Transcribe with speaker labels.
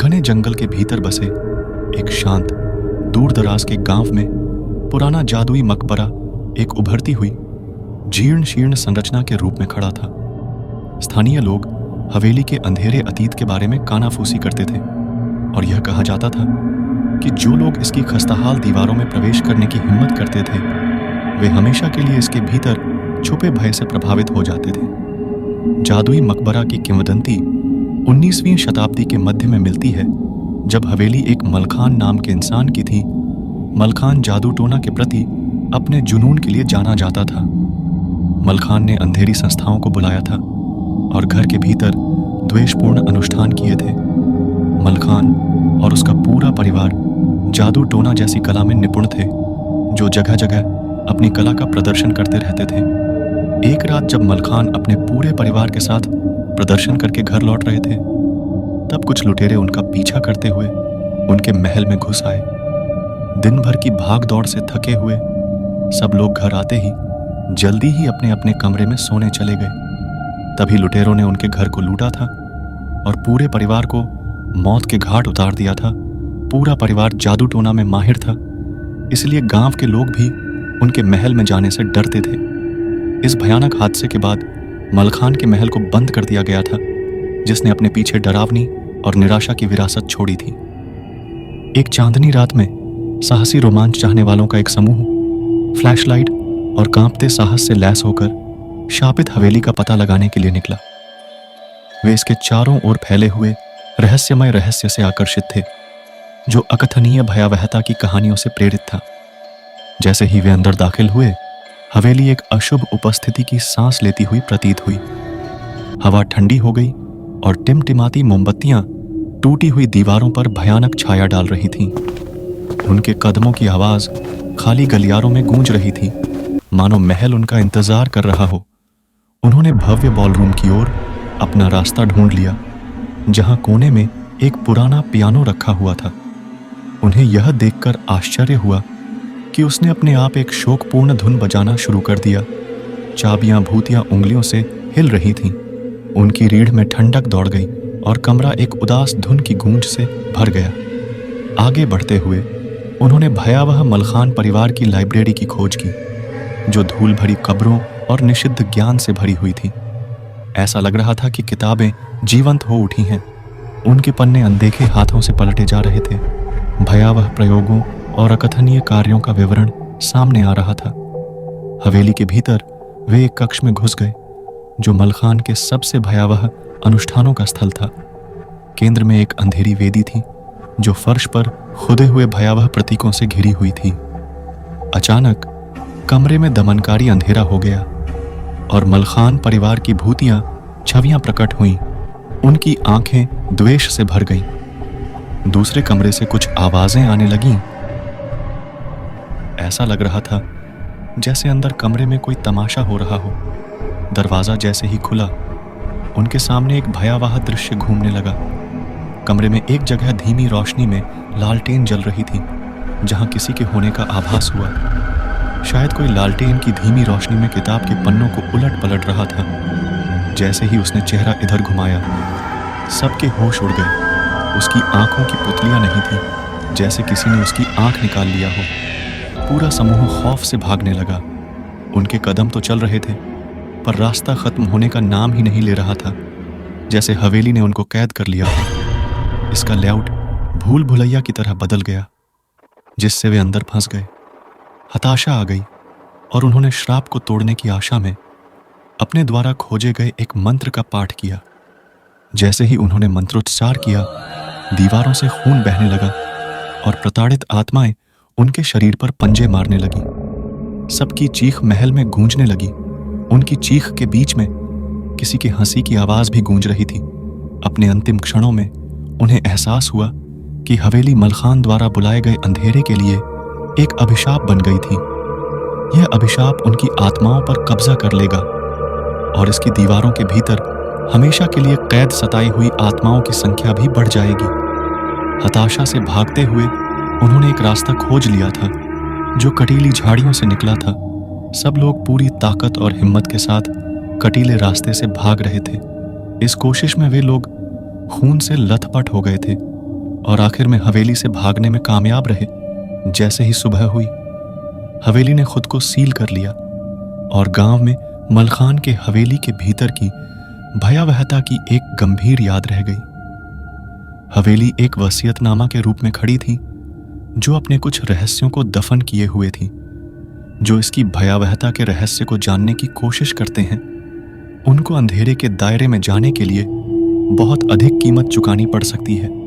Speaker 1: घने जंगल के भीतर बसे एक शांत दूर दराज के गांव में पुराना जादुई मकबरा एक उभरती हुई जीर्ण शीर्ण संरचना के रूप में खड़ा था। स्थानीय लोग हवेली के अंधेरे अतीत के बारे में कानाफूसी करते थे और यह कहा जाता था कि जो लोग इसकी खस्ताहाल दीवारों में प्रवेश करने की हिम्मत करते थे वे हमेशा के लिए इसके भीतर छुपे भय से प्रभावित हो जाते थे। जादुई मकबरा की किंवदंती 19वीं शताब्दी के मध्य में मिलती है, जब हवेली एक मलखान नाम के इंसान की थी। मलखान जादू टोना के प्रति अपने जुनून के लिए जाना जाता था। मलखान ने अंधेरी संस्थाओं को बुलाया था और घर के भीतर द्वेषपूर्ण अनुष्ठान किए थे। मलखान और उसका पूरा परिवार जादू टोना जैसी कला में निपुण थे, जो जगह जगह अपनी कला का प्रदर्शन करते रहते थे। एक रात जब मलखान अपने पूरे परिवार के साथ प्रदर्शन करके घर लौट रहे थे, तब कुछ लुटेरे उनका पीछा करते हुए उनके महल में घुस आए। दिन भर की भाग दौड़ से थके हुए सब लोग घर आते ही जल्दी ही अपने अपने कमरे में सोने चले गए। तभी लुटेरों ने उनके घर को लूटा था और पूरे परिवार को मौत के घाट उतार दिया था। पूरा परिवार जादू टोना में माहिर था, इसलिए गांव के लोग भी उनके महल में जाने से डरते थे। इस भयानक हादसे के बाद मलखान के महल को बंद कर दिया गया था, जिसने अपने पीछे डरावनी और निराशा की विरासत छोड़ी थी। एक चांदनी रात में साहसी रोमांच चाहने वालों का एक समूह फ्लैशलाइट और कांपते साहस से लैस होकर शापित हवेली का पता लगाने के लिए निकला। वे इसके चारों ओर फैले हुए रहस्यमय रहस्य से आकर्षित थे, जो अकथनीय भयावहता की कहानियों से प्रेरित था। जैसे ही वे अंदर दाखिल हुए, हवेली एक अशुभ उपस्थिति की सांस लेती हुई प्रतीत हुई। हवा ठंडी हो गई और टिमटिमाती मोमबत्तियां टूटी हुई दीवारों पर भयानक छाया डाल रही थीं। उनके कदमों की आवाज खाली गलियारों में गूंज रही थी, मानो महल उनका इंतजार कर रहा हो। उन्होंने भव्य बॉलरूम की ओर अपना रास्ता ढूंढ लिया, जहां कोने में एक पुराना पियानो रखा हुआ था। उन्हें यह देखकर आश्चर्य हुआ कि उसने अपने आप एक शोकपूर्ण धुन बजाना शुरू कर दिया। चाबियां भूतियां उंगलियों से हिल रही थीं। उनकी रीढ़ में ठंडक दौड़ गई और कमरा एक उदास धुन की गूंज से भर गया। आगे बढ़ते हुए उन्होंने भयावह मलखान परिवार की लाइब्रेरी की खोज की, जो धूल भरी कब्रों और निषिद्ध ज्ञान से भरी हुई थी। ऐसा लग रहा था कि किताबें जीवंत हो उठी हैं। उनके पन्ने अनदेखे हाथों से पलटे जा रहे थे। भयावह प्रयोगों और अकथनीय कार्यों का विवरण सामने आ रहा था। हवेली के भीतर वे एक कक्ष में घुस गए, जो मलखान के सबसे भयावह अनुष्ठानों का स्थल था। केंद्र में एक अंधेरी वेदी थी, जो फर्श पर खुदे हुए भयावह प्रतीकों से घिरी हुई थी। अचानक कमरे में दमनकारी अंधेरा हो गया और मलखान परिवार की भूतियां छवियां प्रकट हुईं। उनकी आंखें द्वेष से भर गईं। दूसरे कमरे से कुछ आवाजें आने लगीं। ऐसा लग रहा था जैसे अंदर कमरे में कोई तमाशा हो रहा हो। दरवाजा जैसे ही खुला, उनके सामने एक भयावह दृश्य घूमने लगा। कमरे में एक जगह धीमी रोशनी में लालटेन जल रही थी, जहां किसी के होने का आभास हुआ। शायद कोई लालटेन की धीमी रोशनी में किताब के पन्नों को उलट पलट रहा था। जैसे ही उसने चेहरा इधर घुमाया, सबके होश उड़ गए। उसकी आंखों की पुतलियां नहीं थी, जैसे किसी ने उसकी आंख निकाल लिया हो। पूरा समूह खौफ से भागने लगा। उनके कदम तो चल रहे थे, पर रास्ता खत्म होने का नाम ही नहीं ले रहा था, जैसे हवेली ने उनको कैद कर लिया था। इसका लेआउट भूल भुलैया की तरह बदल गया, जिससे वे अंदर फंस गए। हताशा आ गई और उन्होंने श्राप को तोड़ने की आशा में अपने द्वारा खोजे गए एक मंत्र का पाठ किया। जैसे ही उन्होंने मंत्रोच्चार किया, दीवारों से खून बहने लगा और प्रताड़ित आत्माएं उनके शरीर पर पंजे मारने लगी। सबकी चीख महल में गूंजने लगी। उनकी चीख के बीच में किसी की हंसी की आवाज भी गूंज रही थी। अपने अंतिम क्षणों में उन्हें एहसास हुआ कि हवेली मलखान द्वारा बुलाए गए अंधेरे के लिए एक अभिशाप बन गई थी। यह अभिशाप उनकी आत्माओं पर कब्जा कर लेगा और इसकी दीवारों के भीतर हमेशा के लिए कैद सताई हुई आत्माओं की संख्या भी बढ़ जाएगी। हताशा से भागते हुए उन्होंने एक रास्ता खोज लिया था, जो कटीली झाड़ियों से निकला था। सब लोग पूरी ताकत और हिम्मत के साथ कटीले रास्ते से भाग रहे थे। इस कोशिश में वे लोग खून से लथपथ हो गए थे। और आखिर में हवेली से भागने में कामयाब रहे। जैसे ही सुबह हुई, हवेली ने खुद को सील कर लिया और गांव में मलखान के हवेली के भीतर की भयावहता की एक गंभीर याद रह गई। हवेली एक वसीयतनामा के रूप में खड़ी थी, जो अपने कुछ रहस्यों को दफन किए हुए थी। जो इसकी भयावहता के रहस्य को जानने की कोशिश करते हैं, उनको अंधेरे के दायरे में जाने के लिए बहुत अधिक कीमत चुकानी पड़ सकती है।